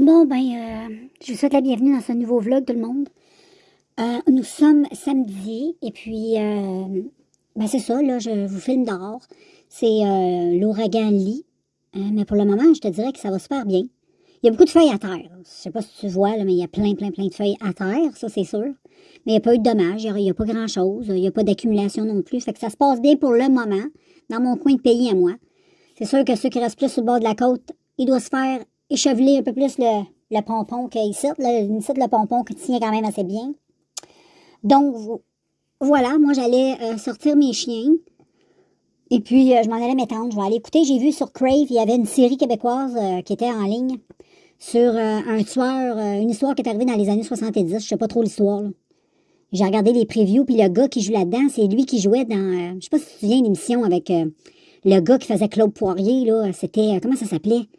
Bon, je vous souhaite la bienvenue dans ce nouveau vlog, tout le monde. Nous sommes samedi, et puis, c'est ça, là, je vous filme dehors. C'est l'ouragan Lee. Mais pour le moment, je te dirais que ça va super bien. Il y a beaucoup de feuilles à terre. Je sais pas si tu vois, là, mais il y a plein de feuilles à terre, ça c'est sûr. Mais il n'y a pas eu de dommages, il n'y a pas grand-chose, il n'y a pas d'accumulation non plus. Fait que ça se passe bien pour le moment, dans mon coin de pays à moi. C'est sûr que ceux qui restent plus sur le bord de la côte, ils doivent se faire écheveler un peu plus le pompon qu'ici. Ici, le pompon qui tient quand même assez bien. Donc, voilà, moi j'allais sortir mes chiens. Et puis, je m'en allais m'étendre. Je vais aller écouter. J'ai vu sur Crave, il y avait une série québécoise qui était en ligne sur un tueur, une histoire qui est arrivée dans les années 70. Je sais pas trop l'histoire, là. J'ai regardé les previews, puis le gars qui joue là-dedans, c'est lui qui jouait dans... je sais pas si tu te souviens d'une émission avec le gars qui faisait Claude Poirier, là. C'était... comment ça s'appelait?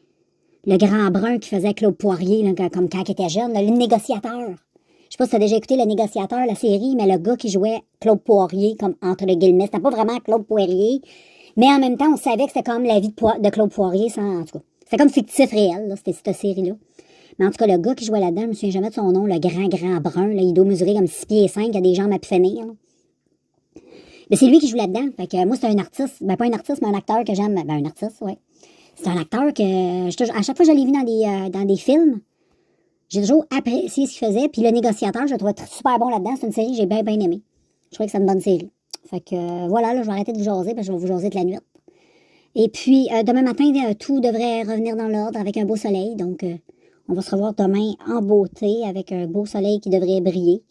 Le grand brun qui faisait Claude Poirier, là, comme quand il était jeune, là, le négociateur. Je sais pas si tu as déjà écouté Le Négociateur, la série, mais le gars qui jouait Claude Poirier, comme entre les guillemets, c'était pas vraiment Claude Poirier, mais en même temps, on savait que c'était comme la vie de Claude Poirier, sans, en tout cas. C'était comme fictif réel, là, c'était cette série-là. Mais en tout cas, le gars qui jouait là-dedans, je me souviens jamais de son nom, le grand brun, là, il doit mesurer comme 6 pieds et 5, il a des jambes à pu finir, là. Mais c'est lui qui joue là-dedans. Fait que moi, c'est un artiste, pas un artiste, mais un acteur que j'aime. Un artiste, ouais. C'est un acteur que, à chaque fois que je l'ai vu dans des films, j'ai toujours apprécié ce qu'il faisait. Puis Le Négociateur, je le trouvais super bon là-dedans. C'est une série que j'ai bien aimée. Je trouvais que c'est une bonne série. Fait que voilà, là, je vais arrêter de vous jaser parce que je vais vous jaser de la nuit. Et puis, demain matin, tout devrait revenir dans l'ordre avec un beau soleil. Donc, on va se revoir demain en beauté avec un beau soleil qui devrait briller.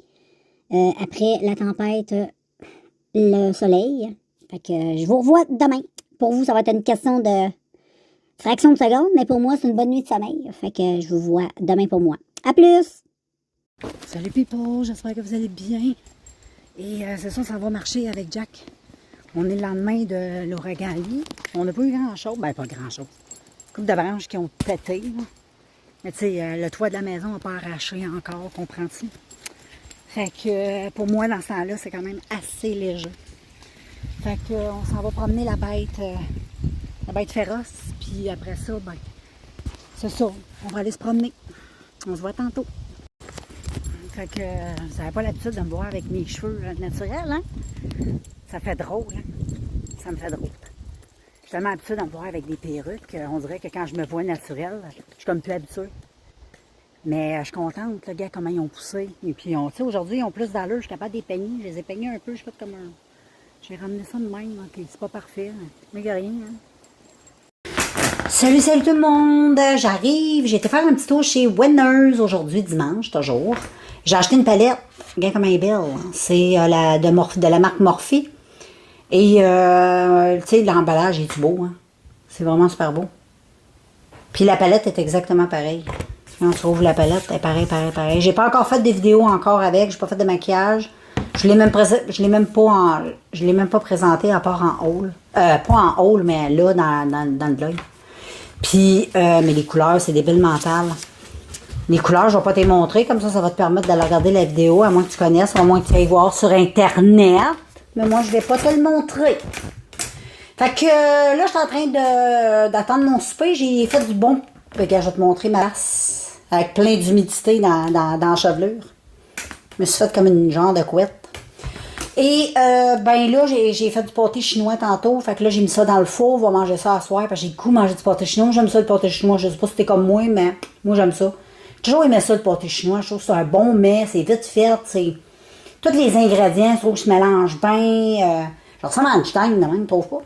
Après la tempête, le soleil. Fait que je vous revois demain. Pour vous, ça va être une question de fraction de seconde, mais pour moi, c'est une bonne nuit de sommeil. Fait que je vous vois demain pour moi. À plus! Salut people, j'espère que vous allez bien. Et c'est ça va marcher avec Jack. On est le lendemain de l'ouragan Lee. On n'a pas eu grand-chose. Ben, pas grand-chose. Une couple de branches qui ont pété, là. Mais tu sais, le toit de la maison n'a pas arraché encore, comprends-tu? Fait que pour moi, dans ce temps-là, c'est quand même assez léger. Fait que on s'en va promener la bête féroce. Puis après ça, ben, c'est ça. On va aller se promener. On se voit tantôt. Fait que vous n'avez pas l'habitude de me voir avec mes cheveux naturels, hein? Ça fait drôle, hein? Ça me fait drôle. Je suis tellement habituée de me voir avec des perruques, on dirait que quand je me vois naturelle, je suis comme plus habituée. Mais je suis contente, le gars, comment ils ont poussé. Et puis, tu sais, aujourd'hui, ils ont plus d'allure, je suis capable de les peigner. Je les ai peignés un peu, je fais comme un... J'ai ramené ça de même, ok, c'est pas parfait, mais il n'y a rien, hein? Salut tout le monde! J'arrive, j'ai été faire un petit tour chez Winners aujourd'hui, dimanche, toujours. J'ai acheté une palette, regarde comme elle est belle. C'est de la marque Morphe. Et, tu sais, l'emballage est beau, hein? C'est vraiment super beau. Puis la palette est exactement pareille. Quand on trouve la palette, elle est pareil. J'ai pas encore fait des vidéos encore avec, j'ai pas fait de maquillage. Je l'ai même pas présenté à part en haul. Pas en haul, mais là, dans le vlog. Puis, mais les couleurs, c'est des belles mentales. Les couleurs, je vais pas te les montrer, comme ça va te permettre d'aller regarder la vidéo, à moins que tu connaisses, à moins que tu ailles voir sur Internet. Mais moi, je vais pas te le montrer. Fait que là, je suis en train d'attendre mon souper. J'ai fait du bon. Fait que je vais te montrer ma face. Avec plein d'humidité dans la chevelure. Je me suis fait comme une genre de couette. Et ben là, j'ai fait du pâté chinois tantôt. Fait que là, j'ai mis ça dans le four. On va manger ça à soir. Parce que j'ai le goût de manger du pâté chinois. J'aime ça le pâté chinois. Je sais pas si t'es comme moi, mais moi j'aime ça. J'ai toujours aimé ça le pâté chinois. Je trouve que c'est un bon mets. C'est vite fait. C'est... Tous les ingrédients, je trouve que je mélange bien. Je ressemble à Einstein, de même, trouve pas?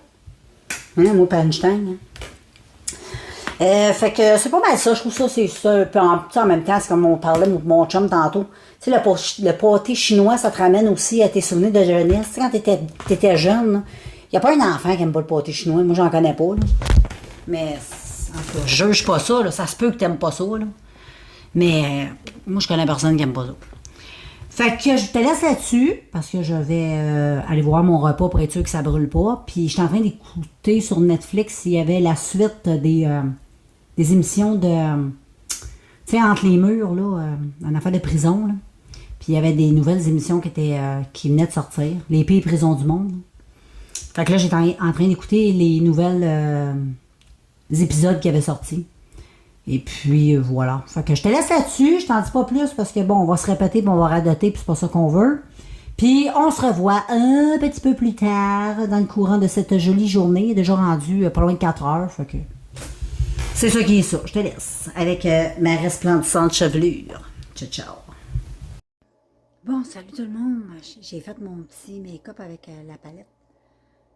Hein, moi, pas Einstein. Hein. Fait que c'est pas mal ça. Je trouve ça, c'est ça. Puis en même temps, c'est comme on parlait de mon chum tantôt. Tu sais, le pâté chinois, ça te ramène aussi à tes souvenirs de jeunesse. Tu sais, quand t'étais jeune, il n'y a pas un enfant qui aime pas le pâté chinois. Moi, j'en connais pas, là. Mais, en tout cas, je juge pas ça, là. Ça se peut que t'aimes pas ça, là. Mais, moi, je connais personne qui aime pas ça. Fait que je te laisse là-dessus, parce que je vais aller voir mon repas pour être sûr que ça brûle pas. Puis, je suis en train d'écouter sur Netflix s'il y avait la suite des émissions de... Tu sais, entre les murs, là, en affaire de prison, là. Puis il y avait des nouvelles émissions qui venaient de sortir. Les pires prisons du monde. Fait que là, j'étais en train d'écouter les nouvelles épisodes qui avaient sorti. Et puis, voilà. Fait que je te laisse là-dessus. Je t'en dis pas plus parce que, bon, on va se répéter puis on va radoter puis c'est pas ça qu'on veut. Puis, on se revoit un petit peu plus tard dans le courant de cette jolie journée. Il est déjà rendu pas loin de 4 heures. Fait que c'est ça qui est ça. Je te laisse avec ma resplendissante chevelure. Ciao, ciao. Bon, salut tout le monde. J'ai fait mon petit make-up avec la palette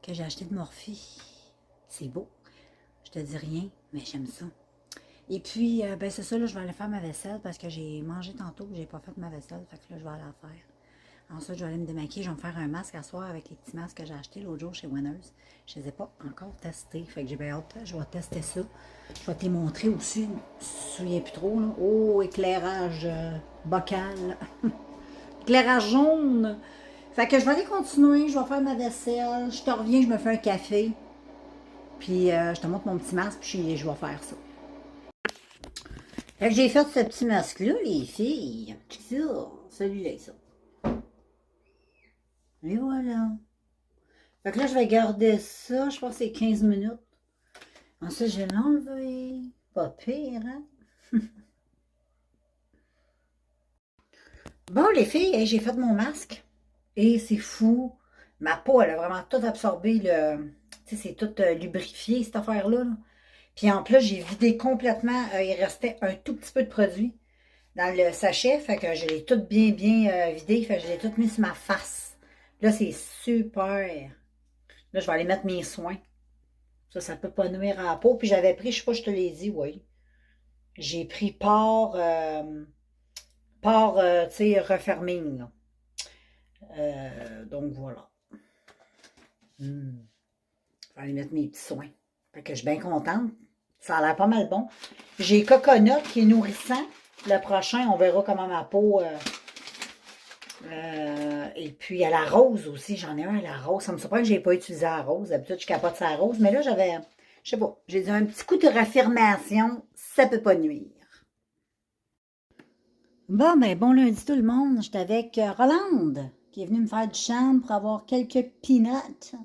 que j'ai acheté de Morphe. C'est beau. Je te dis rien, mais j'aime ça. Et puis, ben c'est ça, là, je vais aller faire ma vaisselle parce que j'ai mangé tantôt et j'ai pas fait ma vaisselle. Fait que là, je vais aller la faire. Ensuite, je vais aller me démaquiller. Je vais me faire un masque à soir avec les petits masques que j'ai achetés l'autre jour chez Winners. Je ne les ai pas encore testés. Fait que j'ai bien hâte. Je vais tester ça. Je vais te les montrer aussi. Je ne me souviens plus trop. Là. Oh, éclairage bocal. Éclairage jaune. Fait que je vais aller continuer. Je vais faire ma vaisselle. Je te reviens, je me fais un café. Puis, je te montre mon petit masque. Puis, je vais faire ça. Fait que j'ai fait ce petit masque-là, les filles. Ça, celui-là, ça. Et voilà. Fait que là, je vais garder ça. Je pense que c'est 15 minutes. Ensuite, je vais l'enlever. Pas pire, hein? Bon, les filles, j'ai fait mon masque. Et c'est fou. Ma peau, elle a vraiment tout absorbé. Tu sais, c'est tout lubrifié, cette affaire-là. Là. Puis en plus, j'ai vidé complètement. Il restait un tout petit peu de produit dans le sachet. Fait que je l'ai tout bien vidé. Fait que je l'ai tout mis sur ma face. Là, c'est super. Là, je vais aller mettre mes soins. Ça peut pas nuire à la peau. Puis j'avais pris, je sais pas, je te l'ai dit, oui. J'ai pris tu sais, referming, là. Donc, voilà. Je vais aller mettre mes petits soins. Fait que je suis bien contente. Ça a l'air pas mal bon. J'ai coconut qui est nourrissant. Le prochain, on verra comment ma peau... et puis, à la rose aussi. J'en ai un à la rose. Ça me surprend que je n'ai pas utilisé la rose. D'habitude, je capote sur la rose. Mais là, j'avais... Je sais pas. J'ai dit un petit coup de raffirmation. Ça peut pas nuire. Bon, ben, bon lundi tout le monde. J'étais avec Rolande, qui est venue me faire du champ pour avoir quelques peanuts.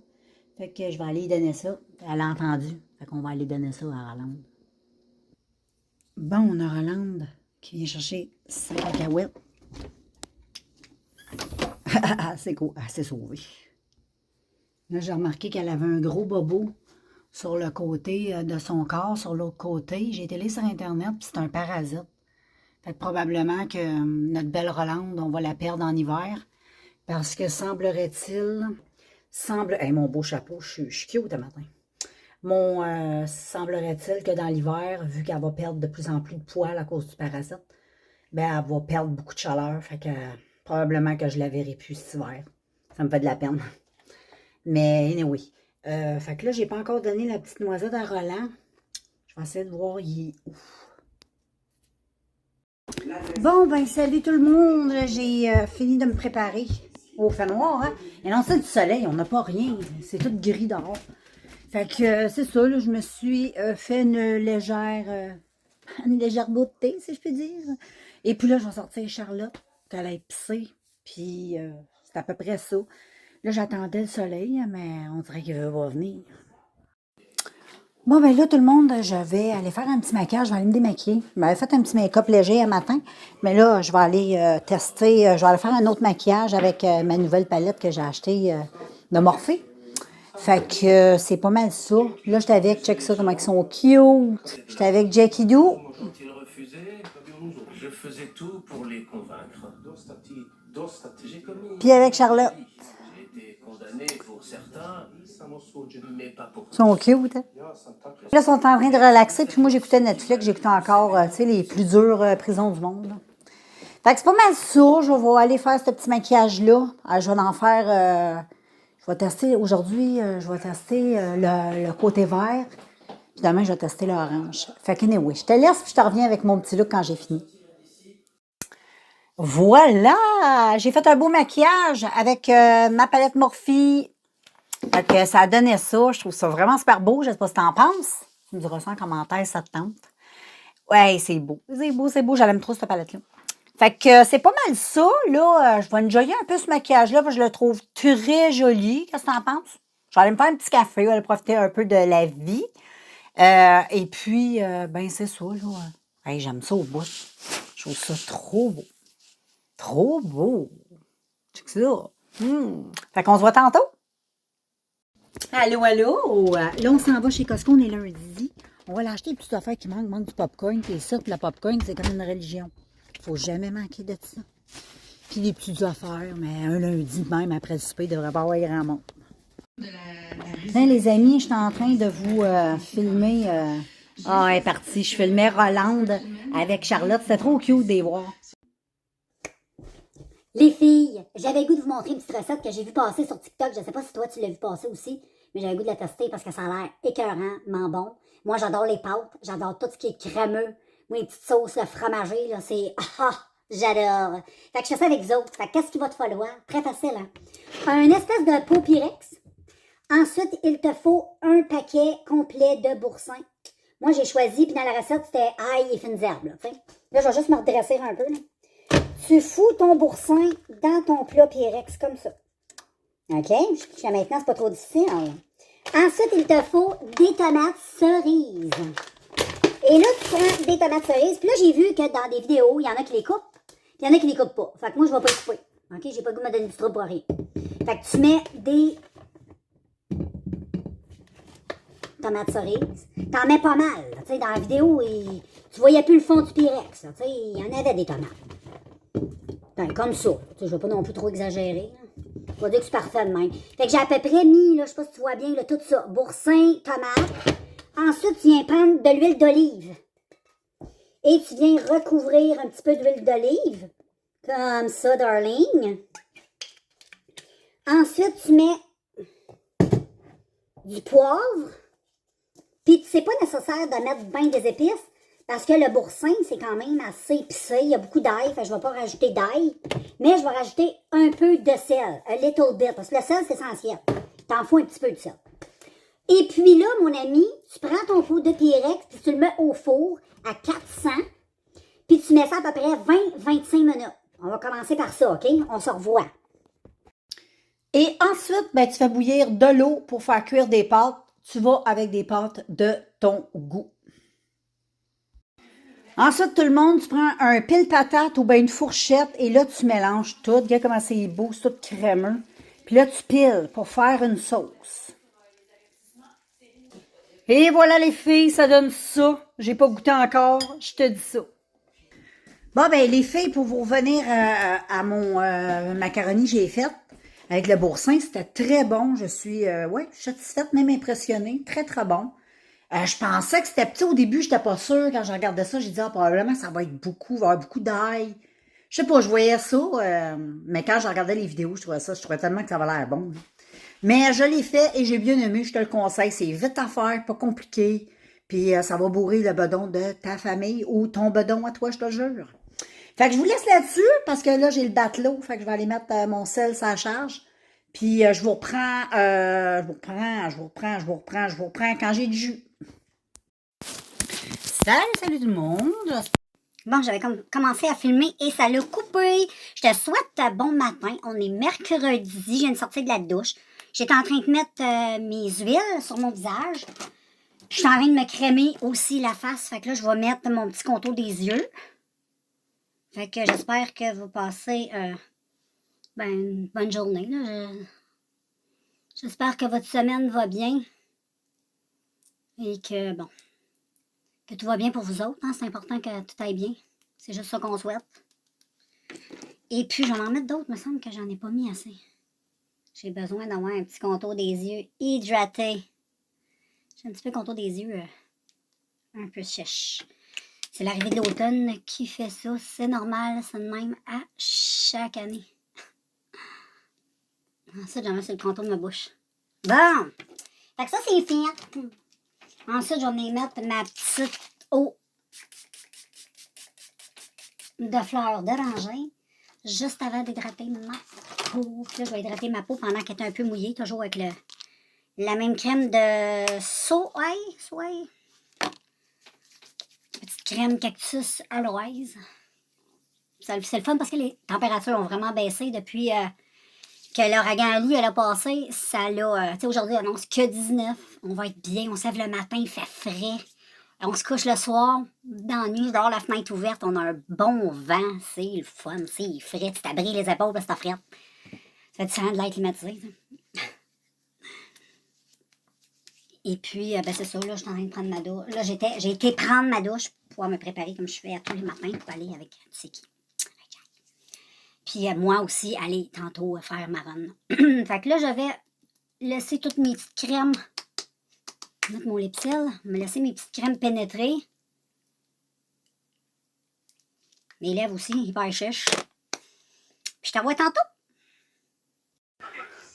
Fait que je vais aller lui donner ça. Elle a entendu. Fait qu'on va aller donner ça à Rolande. Bon, on a Rolande qui vient chercher sa cacahuète. C'est cool. Elle s'est sauvée. Là, j'ai remarqué qu'elle avait un gros bobo sur le côté de son corps, sur l'autre côté. J'ai été allée sur Internet, puis c'est un parasite. Fait que probablement que notre belle Rolande, on va la perdre en hiver. Parce que semblerait-il... Hey, mon beau chapeau, je suis cute ce matin. Semblerait-il que dans l'hiver, vu qu'elle va perdre de plus en plus de poils à cause du parasite, ben elle va perdre beaucoup de chaleur. Fait que probablement que je la verrai plus cet hiver. Ça me fait de la peine. Mais anyway. Fait que là, j'ai pas encore donné la petite noisette à Roland. Je vais essayer de voir il est où. Bon, ben salut tout le monde. J'ai fini de me préparer au fait noir. Hein? Et non, c'est du soleil, on n'a pas rien. C'est tout gris dehors. Fait que c'est ça, là, je me suis fait une légère beauté, si je peux dire. Et puis là, je vais sortir Charlotte, qu'elle a pisser. Puis c'est à peu près ça. Là, j'attendais le soleil, mais on dirait qu'il va venir. Bon, ben là, tout le monde, je vais aller faire un petit maquillage, je vais aller me démaquiller. Je m'avais fait un petit make-up léger un matin, mais là, je vais aller tester, je vais aller faire un autre maquillage avec ma nouvelle palette que j'ai achetée de Morphe. Fait que c'est pas mal ça. Là, j'étais avec, check ça, comment ils sont cute. J'étais avec Jackie Doo. Je faisais tout pour les convaincre. Puis avec Charlotte. J'ai été condamné pour certains, mais pas pour Ils sont cute, hein? Là, ils sont en train de relaxer, puis moi, j'écoutais Netflix, j'écoutais encore, tu sais, les plus dures prisons du monde. Là. Fait que c'est pas mal ça. Je vais aller faire ce petit maquillage-là. Je vais en faire... je vais tester aujourd'hui, je vais tester le côté vert. Puis demain, je vais tester l'orange. Fait que anyway, je te laisse, puis je te reviens avec mon petit look quand j'ai fini. Voilà! J'ai fait un beau maquillage avec ma palette Morphe. Fait que ça a donné ça. Je trouve ça vraiment super beau. Je sais pas ce que t'en penses. Tu me diras ça en commentaire si ça te tente. Ouais, c'est beau. C'est beau, c'est beau. J'aime trop cette palette-là. Fait que c'est pas mal ça. Là, je vais enjoyer un peu ce maquillage-là. Je le trouve très joli. Qu'est-ce que t'en penses? Je vais aller me faire un petit café. Je vais aller profiter un peu de la vie. Et puis, ben c'est ça, là. Hey, j'aime ça au bout. Je trouve ça trop beau. Trop beau. C'est ça. Fait qu'on se voit tantôt. Allô, allô. Là, on s'en va chez Costco, on est lundi. On va l'acheter des petites affaires qui manquent. Manque du popcorn. Puis ça, puis la popcorn, c'est comme une religion. Faut jamais manquer de ça. Puis des petites affaires, mais un lundi même après le souper, il devrait pas avoir grand monde. Tiens, les amis, je suis en train de vous filmer. Ah, elle est partie. Je filmais Rolande avec Charlotte. C'était trop cute de les voir. Les filles, j'avais le goût de vous montrer une petite recette que j'ai vu passer sur TikTok. Je sais pas si toi tu l'as vu passer aussi, mais j'avais le goût de la tester parce que ça a l'air écœurantement bon. Moi, j'adore les pâtes, j'adore tout ce qui est crémeux. Moi, les petites sauces fromagées, là, c'est... j'adore. Fait que je fais ça avec vous autres. Fait que qu'est-ce qu'il va te falloir? Très facile, hein? Un espèce de pot Pyrex. Ensuite, il te faut un paquet complet de boursins. Moi, j'ai choisi, puis dans la recette, c'était ail et fines herbes, là, t'sais. Là, je vais juste me redresser un peu, là. Tu fous ton boursin dans ton plat Pyrex, comme ça. OK? Jusqu'à maintenant, c'est pas trop difficile. Ensuite, il te faut des tomates cerises. Et là, tu prends des tomates cerises. Puis là, j'ai vu que dans des vidéos, il y en a qui les coupent, puis il y en a qui les coupent pas. Fait que moi, je vais pas les couper. OK? J'ai pas le goût de me donner du trouble pour rien. Fait que tu mets des tomates cerises. T'en mets pas mal. Tu sais, dans la vidéo, tu voyais plus le fond du Pyrex. Tu sais, il y en avait des tomates. Ben, comme ça. Je ne vais pas non plus trop exagérer. Je vais dire que c'est parfait de même. Fait que j'ai à peu près mis, là, je sais pas si tu vois bien, là, tout ça. Boursin, tomate. Ensuite, tu viens prendre de l'huile d'olive. Et tu viens recouvrir un petit peu d'huile d'olive. Comme ça, darling. Ensuite, tu mets du poivre. Puis, c'est pas nécessaire de mettre bien des épices. Parce que le boursin, c'est quand même assez épicé. Il y a beaucoup d'ail. Fait que je ne vais pas rajouter d'ail. Mais je vais rajouter un peu de sel. A little bit. Parce que le sel, c'est essentiel. T'en faut un petit peu de sel. Et puis là, mon ami, tu prends ton pot de Pyrex, puis tu le mets au four à 400. Puis tu mets ça à peu près 20-25 minutes. On va commencer par ça, OK? On se revoit. Et ensuite, ben, tu fais bouillir de l'eau pour faire cuire des pâtes. Tu vas avec des pâtes de ton goût. Ensuite, tout le monde, tu prends un pile patate ou bien une fourchette et là, tu mélanges tout. Regarde comment c'est beau, c'est tout crémeux. Puis là, tu piles pour faire une sauce. Et voilà les filles, ça donne ça. J'ai pas goûté encore, je te dis ça. Bon, ben les filles, pour vous revenir à mon macaroni que j'ai fait avec le boursin, c'était très bon. Je suis satisfaite, même impressionnée. Très, très bon. Je pensais que c'était petit au début, j'étais pas sûre. Quand je regardais ça, j'ai dit, probablement ça va être beaucoup, il va y avoir beaucoup d'ail. Je sais pas, je voyais ça, mais quand je regardais les vidéos, je trouvais tellement que ça avait l'air bon. Mais je l'ai fait et j'ai bien aimé, je te le conseille. C'est vite à faire, pas compliqué. Puis ça va bourrer le bedon de ta famille ou ton bedon à toi, je te jure. Fait que je vous laisse là-dessus parce que là, j'ai le batelot. Fait que je vais aller mettre mon sel sur la charge. Puis je vous reprends quand j'ai du jus. Salut tout le monde! Bon, j'avais commencé à filmer et ça l'a coupé. Je te souhaite bon matin. On est mercredi, je viens de sortir de la douche. J'étais en train de mettre mes huiles sur mon visage. Je suis en train de me crémer aussi la face. Fait que là, je vais mettre mon petit contour des yeux. Fait que j'espère que vous passez une bonne journée. J'espère que votre semaine va bien. Et que, que tout va bien pour vous autres. Hein? C'est important que tout aille bien. C'est juste ça qu'on souhaite. Et puis, je vais en mettre d'autres. Il me semble que j'en ai pas mis assez. J'ai besoin d'avoir un petit contour des yeux hydraté. J'ai un petit peu contour des yeux un peu sèche. C'est l'arrivée de l'automne qui fait ça. C'est normal, c'est de même à chaque année. Ensuite, j'en mets sur le contour de ma bouche. Bon! Fait que ça, c'est fait. Ensuite, je vais venir mettre ma petite eau de fleurs d'oranger juste avant d'hydrater ma peau. Puis là, je vais hydrater ma peau pendant qu'elle est un peu mouillée, toujours avec la même crème de soleil. Petite crème cactus aloès. C'est le fun parce que les températures ont vraiment baissé depuis que l'ouragan Ali, elle a passé, ça l'a... tu sais, aujourd'hui, on annonce que 19. On va être bien, on se lève le matin, il fait frais. On se couche le soir, dans la nuit, dehors, la fenêtre ouverte, on a un bon vent, c'est le fun, c'est frais, tu t'abris les épaules parce que t'as frais. Ça fait différent de l'air climatisé. Et puis, ben c'est ça, là, je suis en train de prendre ma douche. Là, j'ai été prendre ma douche pour pouvoir me préparer comme je fais à tous les matins pour aller avec tu sais qui. Puis moi aussi, aller tantôt faire ma run. Fait que là, je vais laisser toutes mes petites crèmes, mettre mon lipsil, me laisser mes petites crèmes pénétrer. Mes lèvres aussi, hyper sèches. Puis je t'envoie tantôt.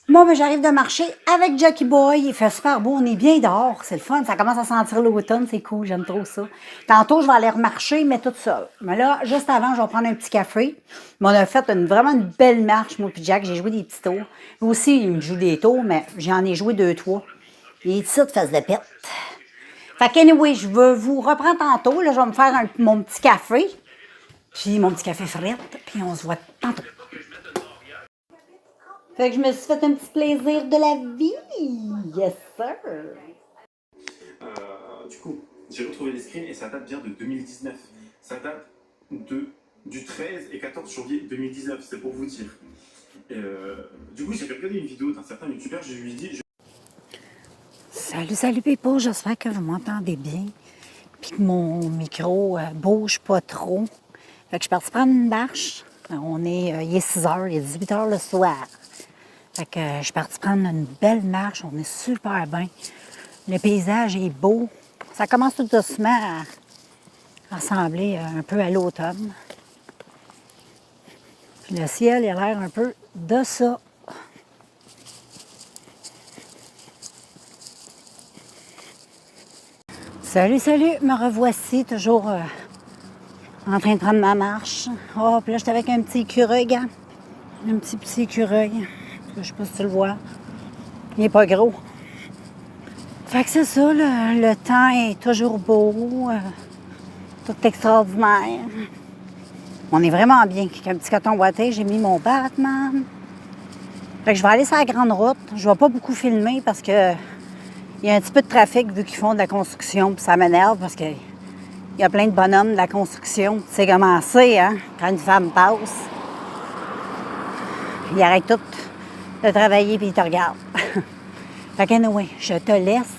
Bon, ben j'arrive de marcher avec Jackie Boy. Il fait super beau, on est bien dehors. C'est le fun, ça commence à sentir l'automne, c'est cool, j'aime trop ça. Tantôt, je vais aller remarcher, mais toute seule. Mais là, juste avant, je vais prendre un petit café. Mais on a fait vraiment une belle marche, moi puis Jack. J'ai joué des petits tours. Lui aussi, il me joue des tours, mais j'en ai joué 2-3. Il est ici de face de pète. Fait qu'anyway, je vais vous reprendre tantôt. Là, je vais me faire mon petit café. Puis mon petit café frette. Puis on se voit tantôt. Fait que je me suis fait un petit plaisir de la vie. Yes, sir. Du coup, j'ai retrouvé les screens et ça date bien de 2019. Ça date du 13 et 14 janvier 2019, c'est pour vous dire. Du coup, j'ai regardé une vidéo d'un certain youtubeur, je lui ai dit... Salut people, j'espère que vous m'entendez bien. Puis que mon micro bouge pas trop. Fait que je suis partie prendre une marche. Il est 6 h, il est 18 h le soir. Fait que je suis partie prendre une belle marche, on est super bien. Le paysage est beau. Ça commence tout doucement à ressembler un peu à l'automne. Puis le ciel, il a l'air un peu de ça. Salut, salut, me revoici toujours en train de prendre ma marche. Oh, puis là, j'étais avec un petit écureuil, gars. Un petit écureuil. Je sais pas si tu le vois. Il n'est pas gros. Fait que c'est ça, le temps est toujours beau. Tout extraordinaire. On est vraiment bien. Avec un petit coton boité, j'ai mis mon Batman. Fait que je vais aller sur la grande route. Je vais pas beaucoup filmer parce que il y a un petit peu de trafic vu qu'ils font de la construction. Puis ça m'énerve parce qu'il y a plein de bonhommes de la construction. C'est commencé, hein, quand une femme passe. Ils arrêtent tout de travailler puis ils te regardent. Fait que anyway, je te laisse.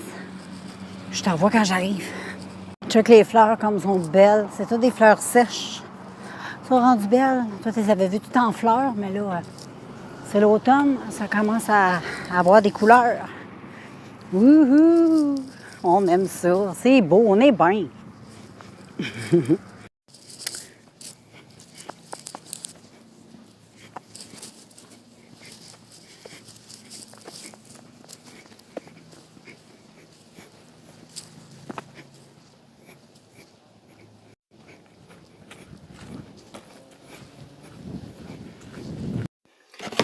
Je te revois quand j'arrive. Check les fleurs comme elles sont belles. C'est toutes des fleurs sèches. Elles sont rendues belles. Toi, tu les avais vues tout en fleurs, mais là, c'est l'automne. Ça commence à avoir des couleurs. Wouhou! On aime ça. C'est beau, on est bien.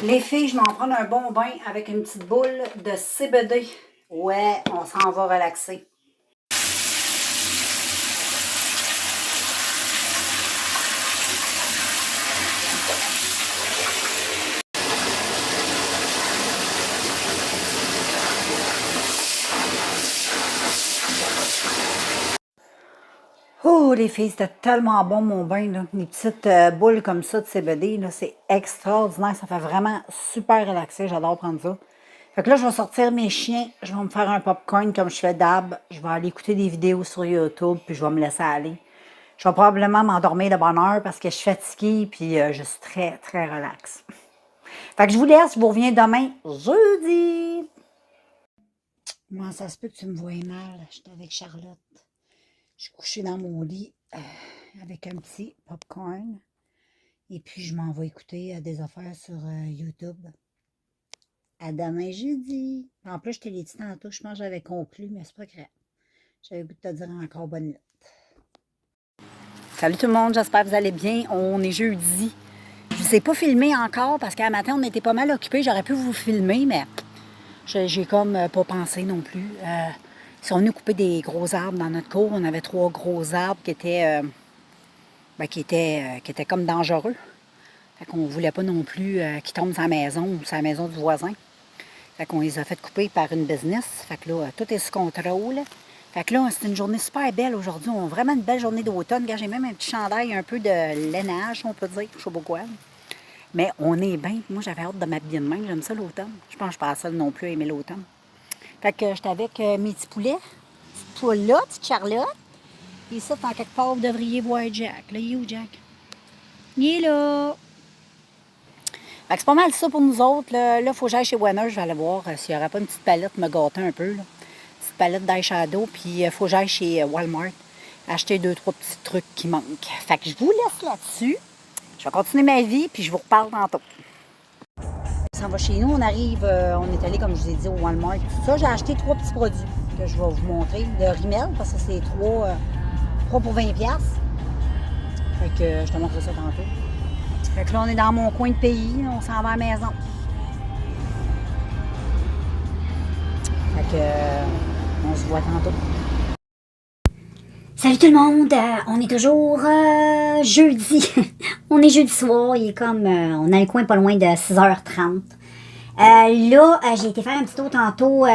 Les filles, je vais en prendre un bon bain avec une petite boule de CBD. Ouais, on s'en va relaxer. Oh, les filles, c'était tellement bon mon bain, là. Les petites boules comme ça de CBD, là, c'est extraordinaire. Ça fait vraiment super relaxé. J'adore prendre ça. Fait que là, je vais sortir mes chiens. Je vais me faire un popcorn comme je fais d'hab. Je vais aller écouter des vidéos sur YouTube, puis je vais me laisser aller. Je vais probablement m'endormir de bonne heure parce que je suis fatiguée, puis je suis très, très relax. Fait que je vous laisse. Je vous reviens demain, jeudi. Moi, ça se peut que tu me vois mal. J'étais avec Charlotte. Je suis couchée dans mon lit avec un petit popcorn. Et puis, je m'en vais écouter des affaires sur YouTube. À demain jeudi. En plus, je te l'ai dit tantôt, je pense que j'avais conclu, mais c'est pas grave. J'avais le goût de te dire encore bonne nuit. Salut tout le monde, j'espère que vous allez bien. On est jeudi. Je ne vous ai pas filmé encore parce qu'à matin, on était pas mal occupés. J'aurais pu vous filmer, mais j'ai comme pas pensé non plus. Ils sont venus couper des gros arbres dans notre cour. On avait 3 gros arbres qui étaient comme dangereux. Fait qu'on ne voulait pas non plus qu'ils tombent sur la maison ou sur la maison du voisin. Fait qu'on les a fait couper par une business. Fait que là, tout est sous contrôle. Fait que là, c'est une journée super belle aujourd'hui. On a vraiment une belle journée d'automne. J'ai même un petit chandail, un peu de lainage, on peut dire. Je sais pas quoi. Mais on est bien. Moi, j'avais hâte de m'habiller de même. J'aime ça l'automne. Je pense que je suis pas seule non plus à aimer l'automne. Fait que j'étais avec mes petits poulets. Petite poule là, petite Charlotte. Et ça, en quelque part, vous devriez voir Jack. Là, il est où, Jack? Il est là. Fait que c'est pas mal ça pour nous autres. Là, il faut que j'aille chez Warner. Je vais aller voir s'il n'y aurait pas une petite palette me gâter un peu. Là. Petite palette d'eyeshadow. Puis il faut que j'aille chez Walmart acheter 2-3 petits trucs qui manquent. Fait que je vous laisse là-dessus. Je vais continuer ma vie, puis je vous reparle tantôt. On s'en va chez nous. On arrive, on est allé, comme je vous ai dit, au Walmart. Tout ça, j'ai acheté 3 petits produits que je vais vous montrer. De Rimmel, parce que c'est 3 pour 20$. Fait que je te montre ça tantôt. Fait que là, on est dans mon coin de pays. On s'en va à la maison. Fait que on se voit tantôt. Salut tout le monde, on est toujours jeudi. On est jeudi soir, il est comme, on a le coin pas loin de 6h30. Là, j'ai été faire un petit tour tantôt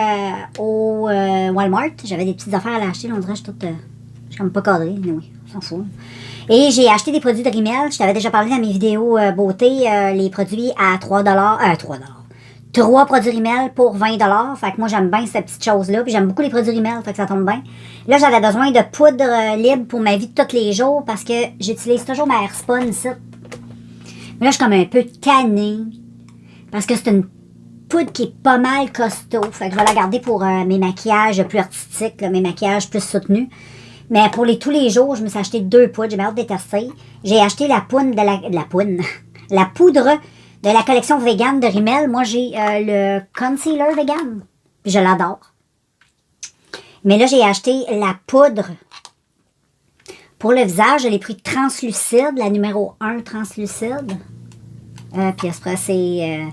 au Walmart. J'avais des petites affaires à l'acheter, on dirait que je suis toute, je suis comme pas cadrée, mais oui, on s'en fout. Et j'ai acheté des produits de Rimmel. Je t'avais déjà parlé dans mes vidéos beauté, les produits à 3 produits Rimmel pour 20$. Fait que moi, j'aime bien cette petite chose-là. Puis j'aime beaucoup les produits Rimmel, fait que ça tombe bien. Là, j'avais besoin de poudre libre pour ma vie de tous les jours parce que j'utilise toujours ma Airspun ici. Mais là, je suis comme un peu tannée parce que c'est une poudre qui est pas mal costaud. Fait que je vais la garder pour mes maquillages plus artistiques, là, mes maquillages plus soutenus. Mais pour tous les jours, je me suis acheté 2 poudres. J'ai hâte de les tester. J'ai acheté la poudre la poudre de la collection vegan de Rimmel. Moi, j'ai le concealer vegan. Puis je l'adore. Mais là, j'ai acheté la poudre pour le visage. Je l'ai pris translucide, la numéro 1 translucide. Puis après, c'est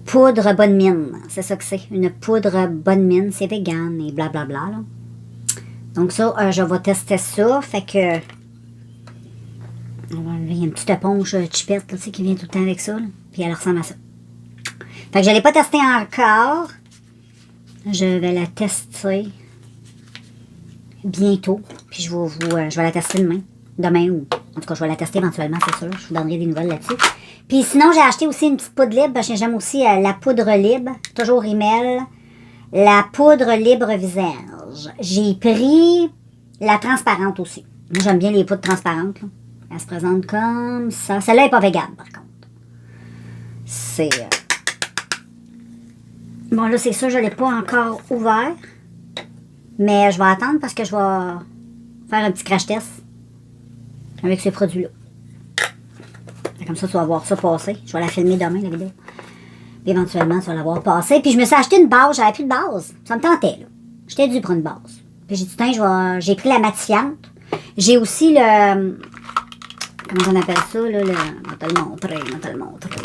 poudre bonne mine. C'est ça que c'est. Une poudre bonne mine. C'est vegan et blablabla. Là. Donc ça, je vais tester ça. Fait que... Il y a une petite éponge chipette là, qui vient tout le temps avec ça. Là. Puis elle ressemble à ça. Fait que je ne l'ai pas testé encore. Je vais la tester bientôt. Puis je vais la tester demain. Demain ou... En tout cas, je vais la tester éventuellement, c'est sûr. Je vous donnerai des nouvelles là-dessus. Puis sinon, j'ai acheté aussi une petite poudre libre. Parce que j'aime aussi la poudre libre. Toujours Rimmel. La poudre libre visage. J'ai pris la transparente aussi. Moi, j'aime bien les poudres transparentes. Là. Elle se présente comme ça. Celle-là n'est pas végane, par contre. C'est... Bon, là, c'est sûr, je ne l'ai pas encore ouvert. Mais je vais attendre parce que je vais faire un petit crash test avec ces produits-là. Comme ça, tu vas voir ça passer. Je vais la filmer demain, la vidéo. Puis éventuellement, tu vas la voir passer. Puis je me suis acheté une base. J'avais plus de base. Ça me tentait, là. J'étais dû pour une base. Puis j'ai dit, tiens, j'ai pris la matifiante. J'ai aussi le... Comment on appelle ça, là? Je vais te le montrer.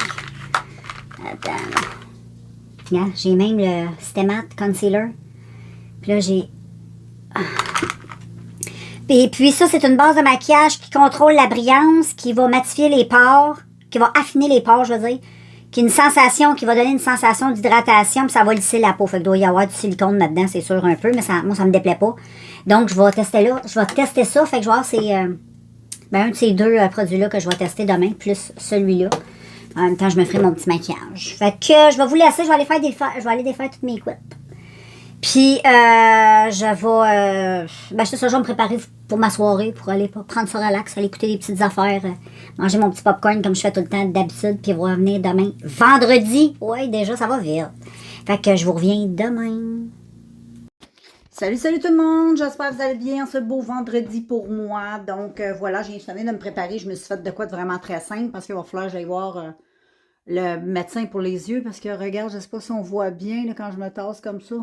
Attends. Regarde, j'ai même le Stemat Concealer. Puis là, j'ai... Et puis ça, c'est une base de maquillage qui contrôle la brillance, qui va matifier les pores, qui va affiner les pores, je veux dire, qui va donner une sensation d'hydratation, puis ça va lisser la peau. Fait qu'il doit y avoir du silicone là-dedans, c'est sûr, un peu, mais moi, ça me déplaît pas. Donc, je vais tester ça. Fait que je vais voir, c'est un de ces 2 produits-là que je vais tester demain, plus celui-là. En même temps, je me ferai mon petit maquillage. Fait que je vais vous laisser, je vais aller défaire toutes mes couettes. Puis, je vais me préparer pour ma soirée, pour aller prendre ça relax, aller écouter des petites affaires, manger mon petit popcorn comme je fais tout le temps d'habitude, puis revenir demain, vendredi. Ouais, déjà, ça va vite. Fait que je vous reviens demain. Salut tout le monde, j'espère que vous allez bien ce beau vendredi pour moi. Donc voilà, j'ai fini de me préparer, je me suis fait de quoi de vraiment très simple parce qu'il va falloir que j'aille voir le médecin pour les yeux parce que regarde, je sais pas si on voit bien là, quand je me tasse comme ça.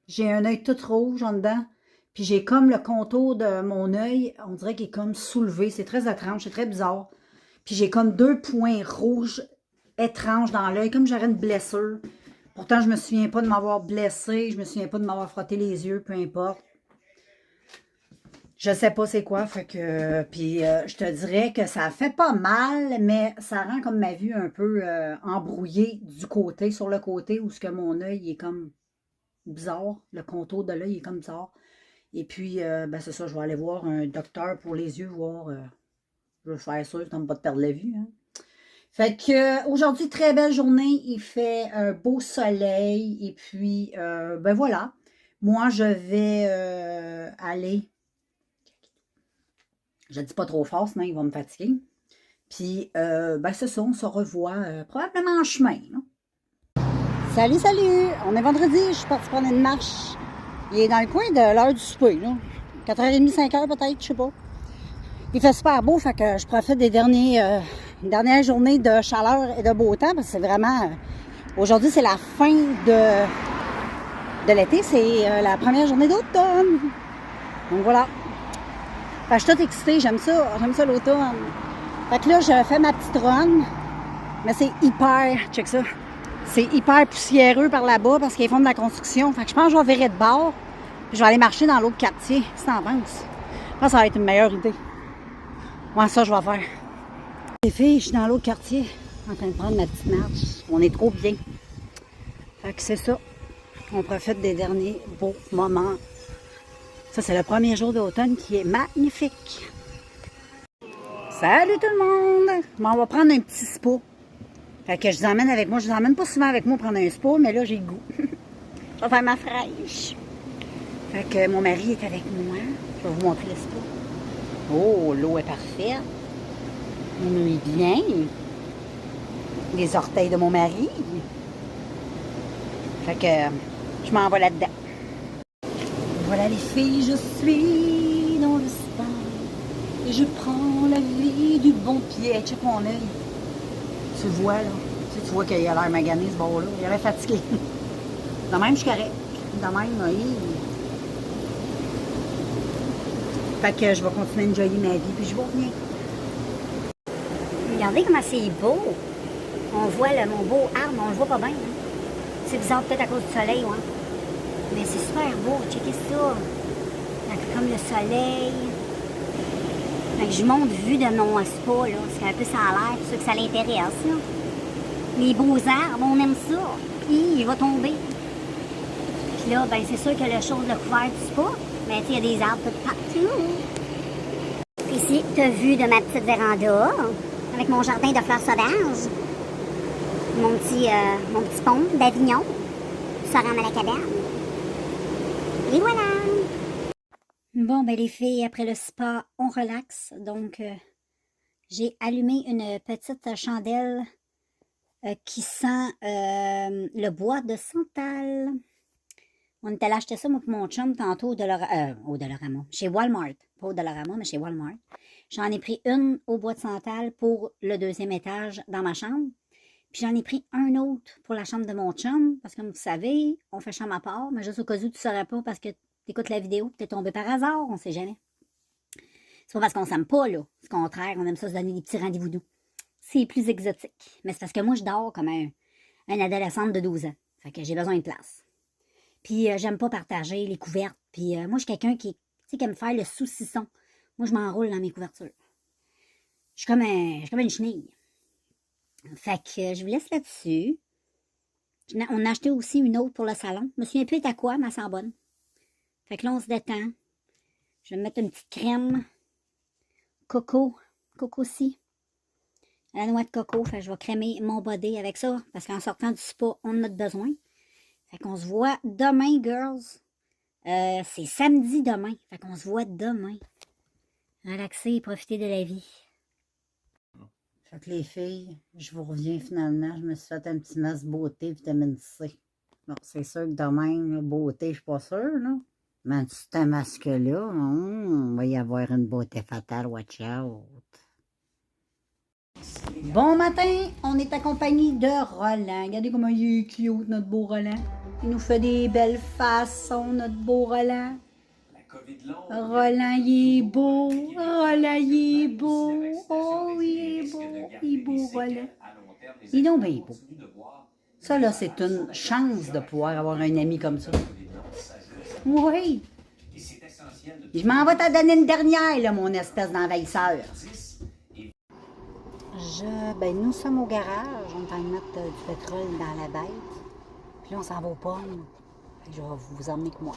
J'ai un œil tout rouge en dedans, puis j'ai comme le contour de mon œil, on dirait qu'il est comme soulevé, c'est très étrange, c'est très bizarre. Puis j'ai comme 2 points rouges étranges dans l'œil, comme j'aurais une blessure. Pourtant, je me souviens pas de m'avoir blessée, je me souviens pas de m'avoir frotté les yeux, peu importe. Je sais pas c'est quoi, fait que... Puis je te dirais que ça fait pas mal, mais ça rend comme ma vue un peu embrouillée du côté, sur le côté, où ce que mon œil est comme bizarre. Le contour de l'œil est comme bizarre. Et puis, ben c'est ça, je vais aller voir un docteur pour les yeux, voir... je veux faire sûr, ça ne pas de perdre la vue, hein. Fait que aujourd'hui, très belle journée. Il fait un beau soleil. Et puis, ben voilà. Moi, je vais aller... Je ne dis pas trop fort, sinon il va me fatiguer. Puis, ben c'est ça, on se revoit probablement en chemin. Là. Salut, salut! On est vendredi, je suis partie prendre une marche. Il est dans le coin de l'heure du souper, là. 4h30, 5h peut-être, je sais pas. Il fait super beau, fait que je profite des dernières journées de chaleur et de beau temps, parce que c'est vraiment... aujourd'hui, c'est la fin de l'été, c'est la première journée d'automne. Donc voilà. Fait que je suis toute excitée, j'aime ça l'automne. Fait que là, je fais ma petite run, mais c'est hyper, check ça, c'est hyper poussiéreux par là-bas parce qu'ils font de la construction. Fait que je pense que je vais virer de bord, puis je vais aller marcher dans l'autre quartier, si t'en penses. Je pense que ça va être une meilleure idée. Moi, ça, je vais faire. Les filles, je suis dans l'autre quartier, en train de prendre ma petite marche. On est trop bien. Fait que c'est ça. On profite des derniers beaux moments. Ça, c'est le premier jour d'automne qui est magnifique. Salut tout le monde! Bon, on va prendre un petit spa. Fait que je vous emmène avec moi. Je vous emmène pas souvent avec moi prendre un spa, mais là, j'ai le goût. Je vais faire ma fraîche. Fait que mon mari est avec moi. Je vais vous montrer le spa. Oh, l'eau est parfaite. On nuit bien. Les orteils de mon mari. Fait que je m'en vais là-dedans. Voilà les filles, je suis dans le spa. Et je prends la vie du bon pied. Check mon œil. Tu le vois, là. Tu vois qu'il a l'air magané, ce bord-là. Il avait fatigué. De même, je suis correct. De même, oui. Fait que je vais continuer à enjoyer ma vie, puis je vous reviens. Regardez comment c'est beau. On voit mon beau arbre, on le voit pas bien. Hein? C'est bizarre peut-être à cause du soleil, ouais. Mais c'est super beau, checkez ça. Comme le soleil. Fait que je monte vue de mon spa, là. C'est un peu ça a l'air, pour ceux que ça l'intéresse, là. Les beaux arbres, on aime ça. Il va tomber. Puis là, ben c'est sûr que le chose, le couvert du spa, mais il y a des arbres tout partout. Ici, tu as vu de ma petite véranda, avec mon jardin de fleurs sauvages. Mon petit pont d'Avignon, ça rend à la cabane. Et voilà! Bon, ben les filles, après le spa, on relaxe. Donc, j'ai allumé une petite chandelle qui sent le bois de santal. On est allé acheter ça, moi et mon chum, tantôt au Dollarama. Chez Walmart. Pas au Dollarama, mais chez Walmart. J'en ai pris une au bois de santal pour le 2e étage dans ma chambre. Puis j'en ai pris un autre pour la chambre de mon chum. Parce que comme vous savez, on fait chambre à part. Mais juste au cas où tu ne saurais pas parce que tu écoutes la vidéo et tu es tombé par hasard, on ne sait jamais. C'est pas parce qu'on s'aime pas, là. C'est au contraire, on aime ça se donner des petits rendez-vous doux. C'est plus exotique. Mais c'est parce que moi, je dors comme un adolescente de 12 ans. Fait que j'ai besoin de place. Puis j'aime pas partager les couvertes. Puis moi, je suis quelqu'un qui aime faire le saucisson. Moi, je m'enroule dans mes couvertures. Je suis comme une chenille. Fait que je vous laisse là-dessus. On a acheté aussi une autre pour le salon. Je me souviens plus à quoi, mais elle sent bonne. Fait que là, on se détend. Je vais mettre une petite crème coco aussi. La noix de coco. Fait que je vais crémer mon body avec ça. Parce qu'en sortant du spa, on en a besoin. Fait qu'on se voit demain, girls. C'est samedi demain. Fait qu'on se voit demain. Relaxer et profiter de la vie. Fait que les filles, je vous reviens finalement. Je me suis fait un petit masque beauté vitamine C. Bon, c'est sûr que demain, là, beauté, je suis pas sûre, là. Mais ce masque-là, on va y avoir une beauté fatale, watch out. Bon matin, on est accompagné de Roland. Regardez comment il est cute, notre beau Roland. Il nous fait des belles façons, notre beau Roland. Roland, il est beau. Roland, il est beau. Oh, il est beau. Il est beau, Roland. Il est donc bien beau. Ça, là, c'est une chance de pouvoir avoir un ami comme ça. Oui. Je m'en vais t'en donner une dernière, là, mon espèce d'envahisseur. Nous sommes au garage. On est en train de mettre du pétrole dans la bête. Puis là, on s'en va aux pommes. Fait que je vais vous emmener avec moi.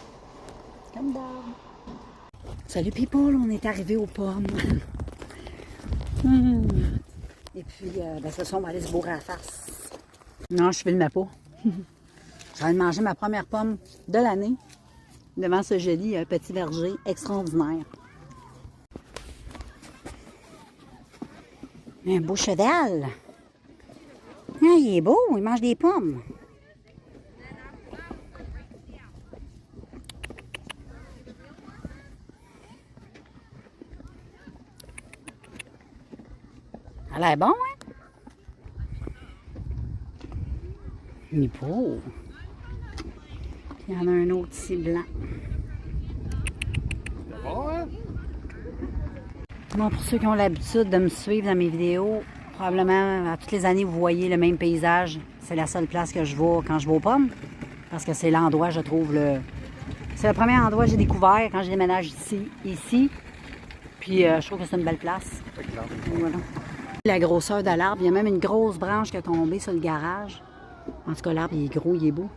Comme d'hab. Salut people, on est arrivé aux pommes. Et puis, ce soir, on va aller se bourrer à la face. Non, je filmais pas. Je vais manger ma première pomme de l'année devant ce joli petit verger extraordinaire. Un beau cheval. Ah, il est beau, il mange des pommes. Ça a l'air bon, hein? Il est beau. Il y en a un autre ici blanc. Bon, pour ceux qui ont l'habitude de me suivre dans mes vidéos, probablement à toutes les années, vous voyez le même paysage. C'est la seule place que je vais quand je vais aux pommes. Parce que c'est l'endroit, je trouve, c'est le premier endroit que j'ai découvert quand je déménage ici. Puis je trouve que c'est une belle place. Voilà. La grosseur de l'arbre, il y a même une grosse branche qui a tombé sur le garage. En tout cas, l'arbre, il est gros, il est beau.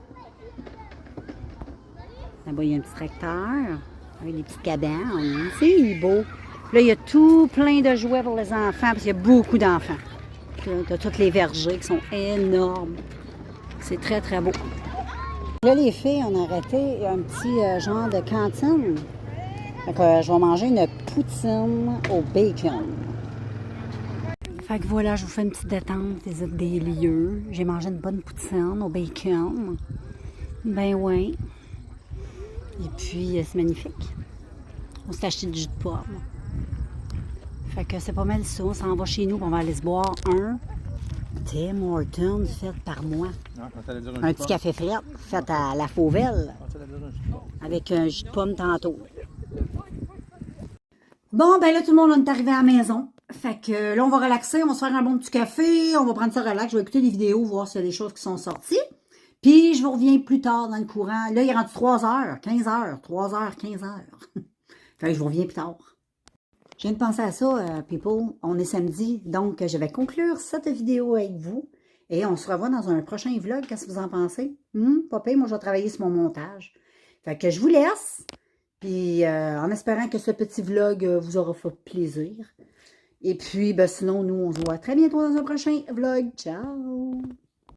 Là-bas, il y a un petit tracteur avec des petites cabanes. C'est beau. Là, il y a tout plein de jouets pour les enfants, parce qu'il y a beaucoup d'enfants. Tu as tous les vergers qui sont énormes. C'est très, très beau. Là, les filles, on a arrêté un petit genre de cantine. Fait que je vais manger une poutine au bacon. Fait que voilà, je vous fais une petite détente des lieux. J'ai mangé une bonne poutine au bacon. Ben ouais. Et puis, c'est magnifique. On s'est acheté du jus de pomme. Fait que c'est pas mal ça. On s'en va chez nous, on va aller se boire un Tim Hortons fait par moi. Non, un petit café frais fait à la Fauvelle. Avec un jus de pomme tantôt. Bon, ben là, tout le monde est arrivé à la maison. Fait que là, on va relaxer, on va se faire un bon petit café, on va prendre ça relax, je vais écouter les vidéos, voir s'il y a des choses qui sont sorties. Puis, je vous reviens plus tard dans le courant. Là, il est rendu 3h, 15h, 3h, 15h. Fait que je vous reviens plus tard. Je viens de penser à ça, people. On est samedi, donc je vais conclure cette vidéo avec vous. Et on se revoit dans un prochain vlog. Qu'est-ce que vous en pensez? Pas pire, moi, je vais travailler sur mon montage. Fait que je vous laisse. Puis, en espérant que ce petit vlog vous aura fait plaisir. Et puis, sinon, nous, on se voit très bientôt dans un prochain vlog. Ciao!